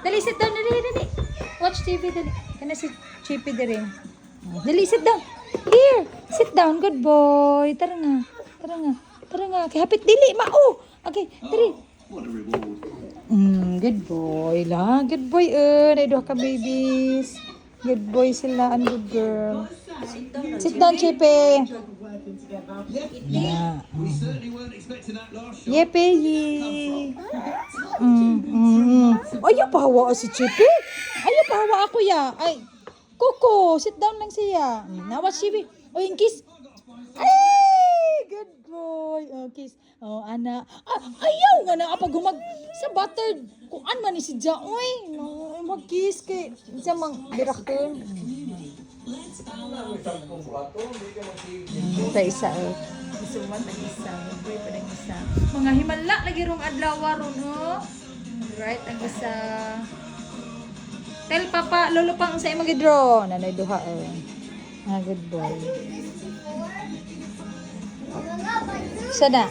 Dali, sit down. Dali. Watch TV, dali. Kana si Chippy dali. Dali, sit down. Here, sit down. Good boy. Tara nga. Kaya hapit dili, mao. Okay, dali. Good boy la. Good boy, Naido ka babies. Good boy sila and good girl. Sit down, Chippy. Yeah. Yepe yi. Ayaw pahawa si Chippy. Ayaw pahawa ako ya. Ay, Coco, sit down lang siya. Nawas Chippy. O, yung kiss. Ay, good boy. Oh, kiss. Oh, ana. Ayaw nga na kapag sa buttered. Kung an man ni si Jaoy. No, mag-kiss kay sa mang birakton. Sa isa gusto mo ang isa, boy pa ng isa. Mga himala lagi rong adlaw ron oh. Right, ang isa. Tell papa, lolo pang sa imong gidro. Nanay duha good boy. Sana.